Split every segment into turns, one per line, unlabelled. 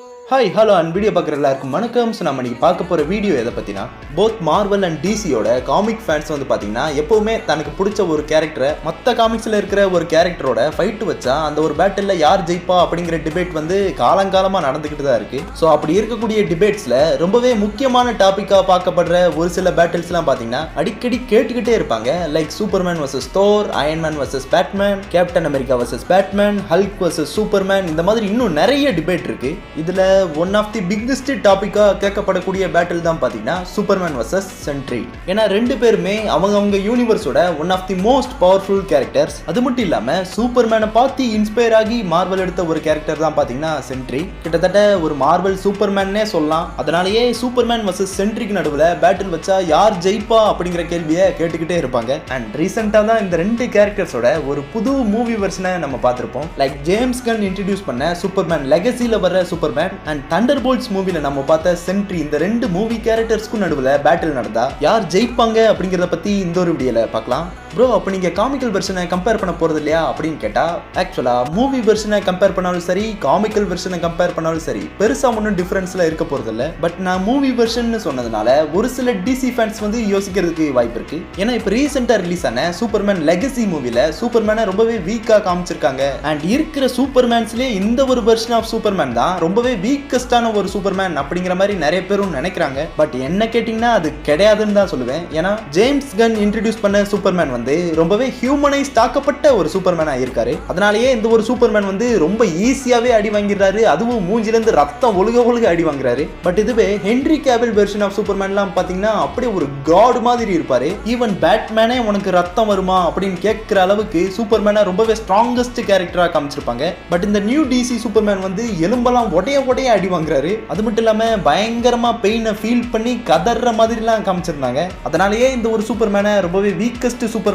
Hi hello and video பார்க்குற எல்லாருக்கும் வணக்கம். ஸோ நம்ம இன்னைக்கு பார்க்க போகிற வீடியோ எதை பற்றினா, போத் மார்வல் அண்ட் டிசியோட காமிக் ஃபேன்ஸ் வந்து பார்த்தீங்கன்னா எப்போவுமே தனக்கு பிடிச்ச ஒரு கேரக்டரை மற்ற காமிக்ஸில் இருக்கிற ஒரு கேரக்டரோட ஃபைட்டு வச்சா அந்த ஒரு பேட்டில் யார் ஜெயிப்பா அப்படிங்கிற டிபேட் வந்து காலங்காலமாக நடந்துக்கிட்டு தான் இருக்குது. ஸோ அப்படி இருக்கக்கூடிய டிபேட்ஸில் ரொம்பவே முக்கியமான டாப்பிக்காக பார்க்கப்படுற ஒரு சில பேட்டில்ஸ்லாம் பார்த்தீங்கன்னா அடிக்கடி கேட்டுக்கிட்டே இருப்பாங்க. Like Superman versus Thor, Iron Man versus Batman, Captain America versus Batman, Hulk versus Superman, இந்த மாதிரி இன்னும் நிறைய டிபேட் இருக்குது. இதில் ஒன் ஆஃப் தி பிக்கஸ்ட் டாபிக்கா கேட்கப்படக்கூடிய பேட்டில் தான் பார்த்தீங்கன்னா சூப்பர்மேன் வர்சஸ் சென்ட்ரி. ஏன்னா ரெண்டு பேருமே அவங்க யூனிவர்ஸோட one of the most powerful characters. அது மட்டும் இல்லாமல் சூப்பர்மேனை பார்த்து இன்ஸ்பயர் ஆகி மார்வல் எடுத்த ஒரு கேரக்டர் தான் பார்த்தீங்கன்னா சென்ட்ரி. கிட்டத்தட்ட ஒரு மார்வல் சூப்பர்மேன்னே சொல்லலாம். அதனாலேயே சூப்பர்மேன் வர்சஸ் சென்ட்ரிக்கு நடுவில் பேட்டில் வச்சா யார் ஜெயிப்பா அப்படிங்கிற கேள்வியை கேட்டுக்கிட்டே இருப்பாங்க. அண்ட் ரீசெண்டாக தான் இந்த ரெண்டு கேரக்டர்ஸோட ஒரு புது மூவி வெர்ஷனை நம்ம பார்த்துருப்போம். லைக் ஜேம்ஸ் கன் இன்ட்ரடியூஸ் பண்ண சூப்பர்மேன் லெகசியில் வர சூப்பர்மேன் அண்ட் தண்டர்போல்ட்ஸ் மூவில நம்ம பார்த்த சென்ட்ரி, இந்த ரெண்டு மூவி கேரக்டர்ஸ்க்கும் நடுவில் பேட்டில் நடந்தா யார் ஜெயிப்பாங்க அப்படிங்கிறத பத்தி இந்த ஒரு வீடியோல பார்க்கலாம். ப்ரோ, அப்போ நீங்க காமிக்கல் வெர்ஷனை கம்பேர் பண்ண போறது இல்லையா அப்படின்னு கேட்டா, ஆக்சுவலா மூவி வெர்ஷனை கம்பேர் பண்ணாலும் சரி, காமிக்கல் வெர்ஷனை கம்பேர் பண்ணாலும் சரி, பெருசா ஒன்றும் டிஃபரன்ஸ்ல இருக்க போறது இல்லை. பட் நான் மூவி வெர்ஷன் சொன்னதுனால ஒரு சில டிசி ஃபேன்ஸ் வந்து யோசிக்கிறதுக்கு வாய்ப்பு இருக்கு. ஏன்னா இப்போ ரீசெண்டா ரிலீஸ் ஆன சூப்பர்மேன் லெகசி மூவில சூப்பர்மேனை ரொம்பவே வீக்கா காமிச்சிருக்காங்க. அண்ட் இருக்கிற சூப்பர்மேன்ஸ்லேயே இந்த ஒரு வெர்ஷன் ஆஃப் சூப்பர்மேன் தான் ரொம்பவே வீக்கஸ்டான ஒரு சூப்பர்மேன் அப்படிங்கிற மாதிரி நிறைய பேரும் நினைக்கிறாங்க. பட் என்ன கேட்டிங்கன்னா அது கிடையாதுன்னு தான் சொல்லுவேன். ஏன்னா ஜேம்ஸ் கன் இன்ட்ரடியூஸ் பண்ண சூப்பர்மேன் வந்து ரொம்பவே ஹியூமனைஸ் தாக்கப்பட்ட ஒரு சூப்பர்மேனா இருக்காரு. அதனாலேயே இந்த ஒரு சூப்பர்மேன் வந்து ரொம்ப ஈஸியாவே அடி வாங்கிடுறாரு. அதுவும் மூஞ்சிலிருந்து ரத்தம் ஒழுக அடி வாங்குறாரு. பட் இதுவே ஹென்ரி கேபிள் வெர்ஷன் ஆஃப் சூப்பர்மேன்லாம் பாத்தீங்கன்னா அப்படியே ஒரு காட் மாதிரி இருப்பாரு. ஈவன் பேட்மேனே உனக்கு ரத்தம் வருமா அப்படின்னு கேட்கிற அளவுக்கு சூப்பர்மேனை ரொம்பவே ஸ்ட்ராங்கஸ்ட் கேரக்டரா காமிச்சிருப்பாங்க. பட் இந்த நியூ டிசி சூப்பர்மேன் வந்து எலும்பெல்லாம் உடைய அடி வாங்குறாரு. அது மட்டும் இல்லாம பயங்கரமா பெயினை ஃபீல் பண்ணி கதற மாதிரிலாம் காமிச்சிருந்தாங்க. அதனாலேயே இந்த ஒரு சூப்பர்மேனை ரொம்பவே வீக்கஸ்ட் சூப்பர்மேன்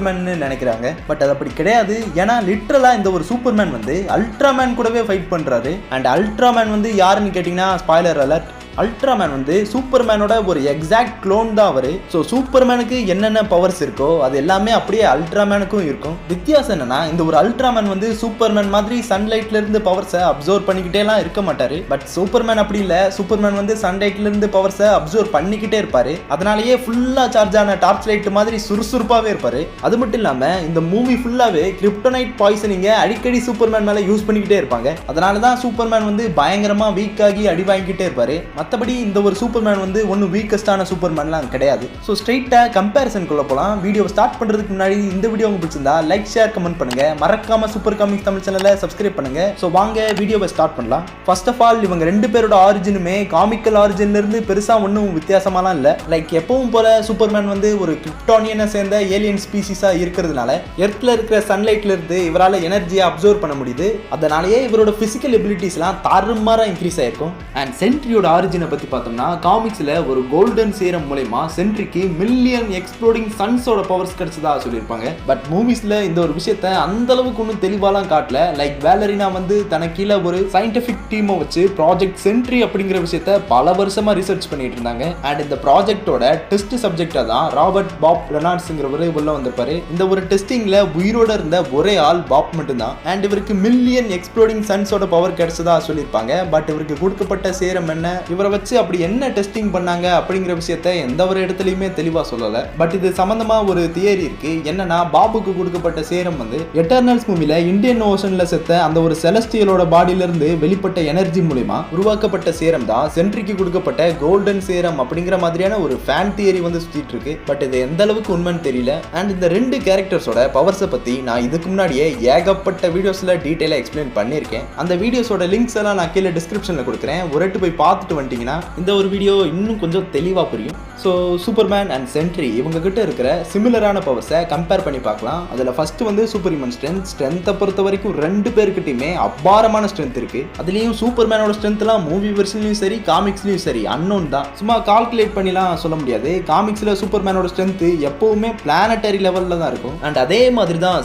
நினைக்கிறாங்க. பட் அது அப்படி கிடையாது. ஏன்னா லிட்டரலா இந்த ஒரு சூப்பர்மேன் வந்து அல்ட்ராமேன் கூடவே ஃபைட் பண்றாரு. அண்ட் அல்ட்ராமேன் வந்து யாருன்னு கேட்டீங்கன்னா, ஸ்பாய்லர் அலர்ட், அல்ட்ராமேன் வந்து சூப்பர்மேனோட ஒரு எக்ஸாக்ட் க்ளோன் தான் அவரு. ஸோ சூப்பர்மேனுக்கு என்னென்ன பவர்ஸ் இருக்கோ அது எல்லாமே அப்படியே அல்ட்ராமேனுக்கும் இருக்கும். வித்தியாசம் என்னன்னா, இந்த ஒரு அல்ட்ராமேன் வந்து சூப்பர்மேன் மாதிரி சன்லைட்ல இருந்து பவர்ஸை அப்சர்வ் பண்ணிக்கிட்டேலாம் இருக்க மாட்டாரு. பட் சூப்பர்மேன் அப்படி இல்லை. சூப்பர்மேன் வந்து சன்லைட்ல இருந்து பவர்ஸை அப்சர்வ் பண்ணிக்கிட்டே இருப்பாரு. அதனாலேயே ஃபுல்லா சார்ஜ் ஆன டார்ச் லைட் மாதிரி சுறுசுறுப்பாவே இருப்பாரு. அது மட்டும் இல்லாம இந்த மூவி ஃபுல்லாவே கிரிப்டோனைட் பாய்சனிங்க அடிக்கடி சூப்பர்மேன் மேல யூஸ் பண்ணிக்கிட்டே இருப்பாங்க. அதனாலதான் சூப்பர்மேன் வந்து பயங்கரமா வீக் ஆகி அடி வாங்கிக்கிட்டே இருப்பாரு. மற்றபடி இந்த ஒரு சூப்பர்மேன் வந்து ஒன்றும் வீக்கஸ்டான சூப்பர்மேன்லாம் கிடையாது. ஸோ ஸ்ட்ரெயிட்டாக கம்பேரிசனுக்குள்ள போகலாம். வீடியோ ஸ்டார்ட் பண்ணுறதுக்கு முன்னாடி இந்த வீடியோ உங்களுக்கு பிடிச்சிருந்தா லைக், ஷேர், கமெண்ட் பண்ணுங்க. மறக்காம சூப்பர் காமிக்ஸ் தமிழ் சேனலை சப்ஸ்கிரைப் பண்ணுங்க. ஸோ வாங்க வீடியோவை ஸ்டார்ட் பண்ணலாம். ஃபர்ஸ்ட் ஆஃப் ஆல், இவங்க ரெண்டு பேரோட ஆரிஜினுமே காமிக்கல் ஆரிஜின்ல இருந்து பெருசா ஒன்றும் வித்தியாசமாலாம் இல்லை. லைக் எப்பவும் போல சூப்பர்மேன் வந்து ஒரு கிரிப்டோனியனை சேர்ந்த ஏலியன் ஸ்பீசிஸா இருக்கிறதுனால எர்த்ல இருக்கிற சன்லைட்ல இருந்து இவரால் எனர்ஜியை அப்சர்வ் பண்ண முடியுது. அதனாலேயே இவரோட பிசிக்கல் எபிலிட்டிஸ்லாம் தாறுமாறா இன்க்ரீஸ் ஆயிருக்கும். அண்ட் சென்ட்ரியோட ஆரிஜினை பத்தி பார்த்தோம்னா, காமிக்ஸ்ல ஒரு கோல்டன் சீரம் மூலமா சென்ட்ரிக்கு மில்லியன் எக்ஸ்ப்ளோடிங் சன்ஸோட பவர்ஸ் கிடைச்சதா சொல்லியிருப்பாங்க. பட் மூவிஸ்ல இந்த ஒரு விஷயத்தை அந்த அளவுக்கு ஒன்றும் தெளிவாலாம் காட்டல. லைக் வேலரினா வந்து தனக்கு கீழே ஒரு சயின்டிபிக் டீமை வச்சு ப்ராஜெக்ட் சென்ட்ரி அப்படிங்கிற விஷயத்த பல வருஷமா ரிசர்ச் பண்ணிட்டு இருந்தாங்க. அண்ட் இந்த ப்ராஜெக்டோட டெஸ்ட் சப்ஜெக்டா தான் ராபர்ட் பாப் ரெனால்ட்ஸ்ங்கிறவரு உள்ள வந்திருப்பாரு. இந்த ஒரு டெஸ்டிங்ல உயிரோட இருந்த ஒரே ஆள் பாப் மட்டும்தான். அண்ட் இவருக்கு மில்லியன் எக்ஸ்ப்ளோடிங் சன்ஸோட பவர் கிடைச்சதா சொல்லியிருப்பாங்க. பட் இவருக்கு கொடுக்கப்பட்ட சேரம் என்ன, இவரை வச்சு அப்படி என்ன டெஸ்டிங் பண்ணாங்க அப்படிங்கிற விஷயத்தை எந்த ஒரு இடத்துலயுமே தெளிவா சொல்லல. பட் இது சம்பந்தமா ஒரு தியரி இருக்கு. என்னன்னா, பாபுக்கு கொடுக்கப்பட்ட சேரம் வந்து எட்டர்னல்ஸ் மூவில இந்தியன் ஓஷன்ல செத்த அந்த ஒரு செலஸ்டியலோட பாடியில இருந்து வெளிப்பட்ட எனர்ஜி மூலமா உருவாக்கப்பட்ட சேரம் தான் சென்ட்ரிக்கு கொடுக்கப்பட்ட கோல்டன் சேரம் அப்படிங்கிற மாதிரியான ஒரு ஃபேன் தியரி வந்து சுத்திட்டு இருக்கு. பட் இது எந்த அளவுக்கு உண்மைன்னு தெரியல. அண்ட் இந்த ரெண்டு கேரக்டர்ஸோட பவர்ஸை பத்தி நான் இதுக்கு முன்னாடியே ஏகப்பட்ட வீடியோஸ்ல டீடைலா எக்ஸ்பிளைன் பண்ணியிருக்கேன். அந்த வீடியோஸோட லிங்க்ஸ் எல்லாம் நான் கீழே டிஸ்கிரிப்ஷன்ல கொடுக்குறேன். ஒரு எட்டு போய் பார்த்துட்டு வந்துட்டீங்கன்னா இந்த ஒரு வீடியோ இன்னும் கொஞ்சம் தெளிவாக புரியும். ஸோ சூப்பர்மேன் அண்ட் சென்ட்ரி இவங்க கிட்ட இருக்கிற சிமிலரான பவர்ஸை கம்பேர் பண்ணி பார்க்கலாம். அதில் ஃபர்ஸ்ட் வந்து சூப்பர் ஹியூமன் ஸ்ட்ரென்த்தை பொறுத்த வரைக்கும் ரெண்டு பேருக்கிட்டையுமே அபாரமான ஸ்ட்ரென்த் இருக்கு. அதுலேயும் சூப்பர்மேனோட ஸ்ட்ரென்த்லாம் மூவி வெர்ஷன்லையும் சரி காமிக்ஸ்லையும் சரி அன்னோன் தான். சும்மா கால்குலேட் பண்ணிலாம் சொல்ல முடியாது. காமிக்ஸில் சூப்பர்மேனோட ஸ்ட்ரென்த் எப்பவுமே பிளானட்டரி லெவலில் தான் இருக்கும். அண்ட் அதே மாதிரி தான்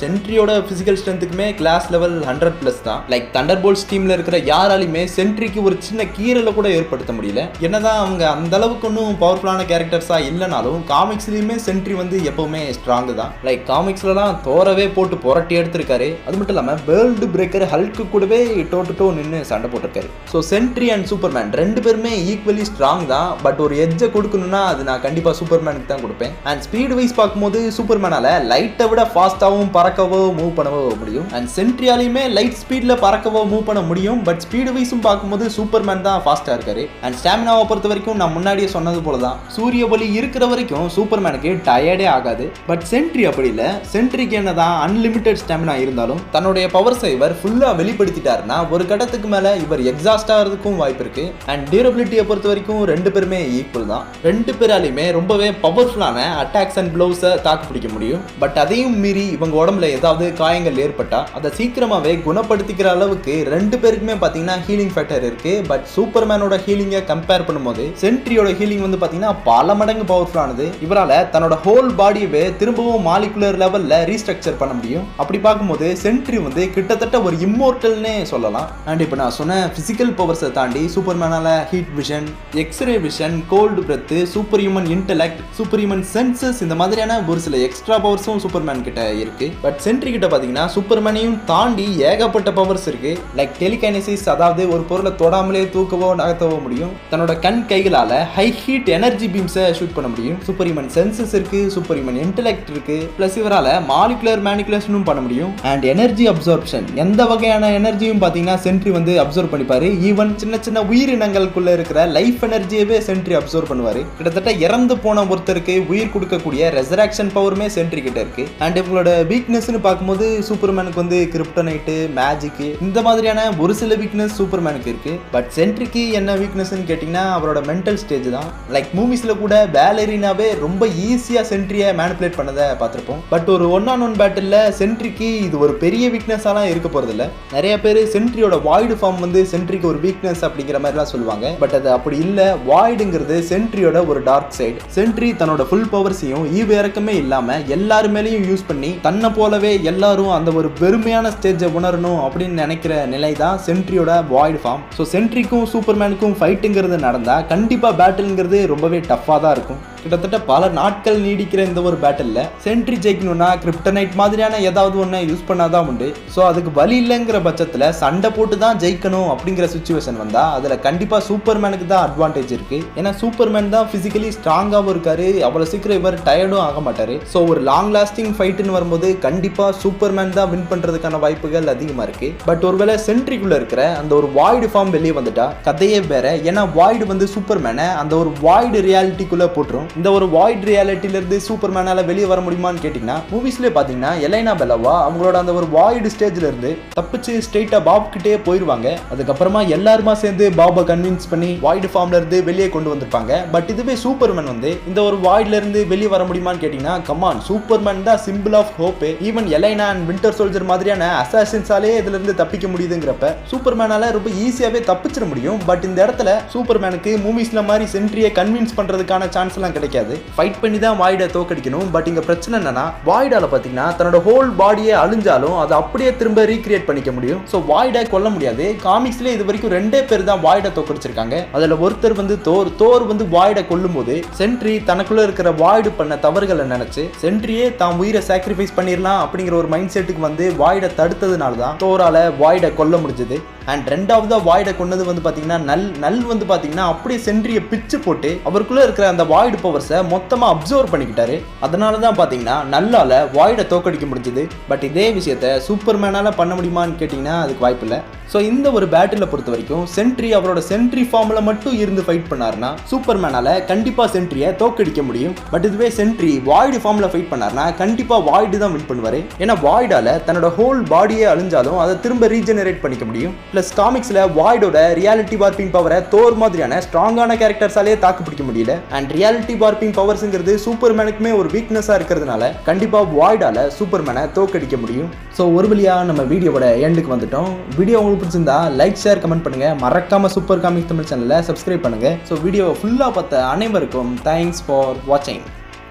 சென்ட்ரியோட பிசிக்கல் ஸ்ட்ரென்த்துக்குமே கிளாஸ் லெவல் 100+ தான். லைக் தண்டர்போல்ட்ஸ் டீமில் இருக்கிற யாராலையுமே சென்ட்ரிக்கு ஒரு சின்ன கீரலை கூட ஏற்படுத்த முடியல. என்னதான் அவங்க அந்த அளவுக்கு ஒன்றும் பவர்ஃபுல்லான கேரக்டர்ஸா இல்லைனாலும் காமிக்ஸ்லயுமே சென்ட்ரி வந்து எப்பவுமே ஸ்ட்ராங் தான். லைக் காமிக்ஸ்லாம் தோரவே போட்டு புரட்டி எடுத்திருக்காரு. அது மட்டும் இல்லாமல் வேர்ல்டு பிரேக்கர் ஹல்க்கு கூடவே டோ நின்று சண்டை போட்டிருக்காரு. ஸோ சென்ட்ரி அண்ட் சூப்பர்மேன் ரெண்டு பேருமே ஈக்குவலி ஸ்ட்ராங் தான். பட் ஒரு எட்ஜை கொடுக்கணும்னா அது நான் கண்டிப்பாக சூப்பர்மேனுக்கு தான் கொடுப்பேன். அண்ட் ஸ்பீட் வைஸ் பார்க்கும்போது சூப்பர்மேனால லைட்டை விட ஃபாஸ்ட்டாகவும் பறக்கவோ மூவ் பண்ணவோ முடியும். அண்ட் சென்ட்ரியாலையுமே லைட் ஸ்பீடில் பறக்கவோ மூவ் பண்ண முடியும். பட் ஸ்பீடு வைஸும் பார்க்கும்போது சூப்பர்மேன் தான் ஃபாஸ்ட்டாக இருக்காரு. அண்ட் ஸ்டாமினாவை பொறுத்த வரைக்கும் நான் முன்னாடியே சொன்னது போல தான், சூரிய ஒளி இருக்கிற வரைக்கும் சூப்பர்மேனுக்கு டயர்டே ஆகாது. பட் சென்ட்ரி அப்படி இல்லை. சென்ட்ரிக்கு என்னதான் அன்லிமிட்டெட் ஸ்டாமினா இருந்தாலும் தன்னுடைய பவர்ஸை இவர் ஃபுல்லாக வெளிப்படுத்திட்டாருன்னா ஒரு கட்டத்துக்கு மேலே இவர் எக்ஸாஸ்ட் ஆகிறதுக்கும் வாய்ப்பு இருக்கு. அண்ட் டியூரபிலிட்டியை பொறுத்த வரைக்கும் ரெண்டு பேருமே ஈக்குவல் தான். ரெண்டு பேராலையுமே ரொம்பவே பவர்ஃபுல்லான அட்டாக்ஸ் அண்ட் ப்ளவுஸை தாக்கு பிடிக்க முடியும். பட் அதையும் மீறி இவங்க உடம்புல ஏதாவது காயங்கள் ஏற்பட்டா அதை சீக்கிரமாவே குணப்படுத்திக்கிற அளவுக்கு ரெண்டு பேருக்குமே பார்த்தீங்கன்னா ஹீலிங் ஃபேக்டர் இருக்கு. பட் சூப்பர்மேனோட ஹீலிங்கை கம்பேர் பண்ணும்போது சென்ட்ரியோட ஹீலிங் வந்து பார்த்தீங்கன்னா பல மடங்கு பவர்ஃபுல்லானது. இவரால் தன்னோட ஹோல் பாடியவே திரும்பவும் மாலிகுலர் லெவல்ல ரீஸ்ட்ரக்சர் பண்ண முடியும். அப்படி பார்க்கும்போது சென்ட்ரி வந்து கிட்டத்தட்ட ஒரு இம்மோர்டல்னே சொல்லலாம். அண்ட் இப்போ நான் சொன்ன பிசிக்கல் பவர்ஸை தாண்டி சூப்பர்மேனால heat vision, X ray vision, cold breath, superhuman intellect, superhuman senses, இந்த மாதிரியான ஒரு சில எக்ஸ்ட்ரா பவர்ஸும் சூப்பர்மேன் கிட்ட இருக்கு. பட் சென்ட்ரி கிட்ட பார்த்தீங்கன்னா சூப்பர்மேனையும் தாண்டி ஏகப்பட்ட பவர்ஸ் இருக்கு. லைக் டெலிகைனசிஸ், அதாவது ஒரு பொருளை தொடாமலே தூக்கவோ நகர்த்தவோ முடியும். தன்னோட கண் கைகளால ஹை ஹீட் எனர்ஜி பீம்ஸை ஷூட் பண்ண முடியும். சூப்பர் ஹியூமன் சென்சஸ் இருக்கு, சூப்பர் ஹியூமன் இன்டெலெக்ட் இருக்கு. பிளஸ் இவரால் மாலிகுலர் மேனிகுலேஷனும் பண்ண முடியும். அண்ட் எனர்ஜி அப்சார்ப்ஷன், எந்த வகையான எனர்ஜியும் பார்த்தீங்கன்னா சென்ட்ரி வந்து அப்சர்வ் பண்ணிப்பாரு. ஈவன் சின்ன சின்ன உயிரினங்களுக்குள்ள இருக்கிற லைஃப் எனர்ஜியவே சென்ட்ரி அப்சர்வ் பண்ணுவாரு. கிட்டத்தட்ட இறந்து போன ஒருத்தருக்கு உயிர் கொடுக்கக்கூடிய ரெசரக்ஷன் பவருமே சென்ட்ரி கிட்ட இருக்கு. அண்ட் இவங்களோட வீக்னஸ்னு பார்க்கும்போது சூப்பர்மேனுக்கு வந்து கிரிப்டோனைட்டு, மேஜிக், இந்த மாதிரியான ஒரு சில வீக்னஸ் சூப்பர்மேனுக்கு இருக்கு. பட் சென்ட்ரிக்கு என்ன வீக்னஸ்னு கேட்டிங்கன்னா அவரோட மென்டல் ஸ்டேஜ் தான். லைக் மூவிஸ்ல கூட பேலரினாவே ரொம்ப ஈஸியா சென்ட்ரியை மேனிபுலேட் பண்ணதை பார்த்துருப்போம். பட் ஒரு 1-on-1 பேட்டில் சென்ட்ரிக்கு இது ஒரு பெரிய வீக்னஸாலாம் இருக்க போறது இல்லை. நிறைய பேர் சென்ட்ரியோட வாய்டு ஃபார்ம் வந்து சென்ட்ரிக்கு ஒரு வீக்னஸ் அப்படிங்கிற மாதிரிலாம் சொல்லுவாங்க. பட் அது அப்படி இல்லை. வாய்டுங்கிறது சென்ட்ரியோட ஒரு டார்க் சைடு. சென்ட்ரி தன்னோட ஃபுல் பவர்ஸையும் ஈவு இறக்கமே இல்லாம எல்லாரு மேலேயும் யூஸ் பண்ணி தன்னை போலவே எல்லாரும் அந்த ஒரு வெறுமையான ஸ்டேஜை உணரணும் அப்படின்னு நினைக்கிற நிலை தான் சென்ட்ரியோட வாய்டு ஃபார்ம். ஸோ சென்ட்ரிக்கும் சூப்பர்மேனுக்கும் ஃபைட்டுங்கிறது நடந்தா கண்டிப்பா பேட்டில்ங்கிறது ரொம்பவே டஃப்பாக தான் இருக்கும். கிட்டத்தட்ட பல நாட்கள் நீடிக்கிற இந்த ஒரு பேட்டில் சென்ட்ரி ஜெயிக்கணும்னா கிரிப்டனைட் மாதிரியான ஏதாவது ஒன்று யூஸ் பண்ணாதான் உண்டு. ஸோ அதுக்கு வழி இல்லைங்கிற பட்சத்தில் சண்டை போட்டு தான் ஜெயிக்கணும் அப்படிங்கிற சுச்சுவேஷன் வந்தால் அதில் கண்டிப்பாக சூப்பர்மேனுக்கு தான் அட்வான்டேஜ் இருக்கு. ஏன்னா சூப்பர்மேன் தான் ஃபிசிக்கலி ஸ்ட்ராங்காகவும் இருக்காரு. அவ்வளோ சீக்கிரம் இவர் டயர்டும் ஆக மாட்டார். ஸோ ஒரு லாங் லாஸ்டிங் ஃபைட்டுன்னு வரும்போது கண்டிப்பாக சூப்பர்மேன் தான் வின் பண்ணுறதுக்கான வாய்ப்புகள் அதிகமாக இருக்கு. பட் ஒருவேளை சென்ட்ரிக்குள்ளே இருக்கிற அந்த ஒரு வாய்டு ஃபார்ம் வெளியே வந்துட்டா கதையே வேற. ஏன்னா வாய்டு வந்து சூப்பர்மேனை அந்த ஒரு வாய்டு ரியாலிட்டிக்குள்ளே போட்டுரும். இந்த ஒரு வாய்ட் ரியாலிட்டில இருந்து சூப்பர்மேனால வெளியே வர முடியுமான்னு கேட்டீங்கன்னா மூவிஸ்ல பாத்தீங்கன்னா எலைனா பெல்லவா அவங்களோட அந்த ஒரு வாய்டு ஸ்டேஜ்ல இருந்து தப்பிச்சு ஸ்ட்ரெயிட்டா பாப் கிட்டே போயிருவாங்க. அதுக்கப்புறமா எல்லாருமா சேர்ந்து பாபை கன்வின்ஸ் பண்ணி வாய்டு ஃபார்ம்ல இருந்து வெளியே கொண்டு வந்திருப்பாங்க. பட் இதுவே சூப்பர்மேன் வந்து இந்த ஒரு வாய்ட்ல இருந்து வெளியே வர முடியுமான்னு கேட்டீங்கன்னா கமான், சூப்பர்மேன் தான் சிம்பிள் ஆஃப் ஹோப். ஈவன் எலைனா அண்ட் வின்டர் சோல்ஜர் மாதிரியான அசாசின்ஸாலே இதுல இருந்து தப்பிக்க முடியுதுங்கிறப்ப சூப்பர்மேனால ரொம்ப ஈஸியாவே தப்பிச்சிட முடியும். பட் இந்த இடத்துல சூப்பர்மேனுக்கு மூவிஸ்ல மாதிரி சென்ட்ரியை கன்வின்ஸ் பண்றதுக்கான சான்ஸ் எல்லாம் கிடைக்காது. ஃபைட் பண்ணி தான் வாய்டை தோக்கடிக்கணும். பட் இங்க பிரச்சனை என்னன்னா வாய்டால பாத்தீங்கன்னா தன்னோட ஹோல் பாடியே அழிஞ்சாலும் அதை அப்படியே திரும்ப ரீக்ரியேட் பண்ணிக்க முடியும். ஸோ வாய்டை கொல்ல முடியாது. காமிக்ஸ்ல இது வரைக்கும் 2 பேர் தான் வாய்டை தோக்கடிச்சிருக்காங்க. அதுல ஒருத்தர் வந்து தோர் வந்து வாய்டை கொல்லும் போது சென்ட்ரி தனக்குள்ள இருக்கிற வாய்டு பண்ண தவறுகளை நினைச்சு சென்ட்ரியே தான் உயிரை சாக்ரிஃபைஸ் பண்ணிடலாம் அப்படிங்கிற ஒரு மைண்ட் செட்டுக்கு வந்து வாய்டை தடுத்ததுனால தான் தோரால வாய்டை கொல்ல முடிஞ்சது. அண்ட் ரெண்டாவதா வாய்டை கொண்டது வந்து பாத்தீங்கன்னா நல் வந்து பாத்தீங்கன்னா அப்படியே சென்ட்ரியை பிச்சு போட்டு அவருக்குள்ள இருக்கிற அந்த வாய்டு பவர்ஸை மொத்தமா அப்சர்வ் பண்ணிக்கிட்டாரு. அதனால தான் பாத்தீங்கன்னா நல்லால வாய்டை தோக்கடிக்க முடிஞ்சது. பட் இதே விஷயத்த சூப்பர்மேனால பண்ண முடியுமான்னு கேட்டீங்கன்னா அதுக்கு வாய்ப்பு இல்லை. ஸோ இந்த ஒரு பேட்டில் பொறுத்த வரைக்கும் சென்ட்ரி அவரோட சென்ட்ரி ஃபார்ம்ல மட்டும் இருந்து ஃபைட் பண்ணாருன்னா சூப்பர்மேனால கண்டிப்பா சென்ட்ரியை தோக்கடிக்க முடியும். பட் இதுவே சென்ட்ரி வாய்டு ஃபார்ம்ல ஃபைட் பண்ணாருன்னா கண்டிப்பா வாய்டு தான் வின் பண்ணுவாரு. ஏன்னா வாய்டால தன்னோட ஹோல் பாடியே அழிஞ்சாலும் அதை திரும்ப ரீஜெனரேட் பண்ணிக்க முடியும். பிளஸ் காமிக்ஸ்ல வாய்டோட ரியாலிட்டி வார்பிங் பவரை தோர் மாதிரியான ஸ்ட்ராங்கான கேரக்டர்ஸாலே தாக்கு பிடிக்க முடியல. அண்ட் ரியாலிட்டி வார்பிங் பவர்ஸ்ங்கிறது சூப்பர்மேனுக்குமே ஒரு வீக்னஸா இருக்கிறதுனால கண்டிப்பா வாய்டால சூப்பர்மேனை தோக்கடிக்க முடியும். ஸோ ஒரு வழியா நம்ம வீடியோவோட எண்டுக்கு வந்துட்டோம். வீடியோ உங்களுக்கு பிடிச்சிருந்தா லைக், ஷேர், கமெண்ட் பண்ணுங்க. மறக்காம சூப்பர் காமிக்ஸ் தமிழ் சேனலை சப்ஸ்கிரைப் பண்ணுங்க. ஸோ வீடியோ ஃபுல்லா பார்த்த அனைவருக்கும் தேங்க்ஸ் ஃபார் வாட்சிங்.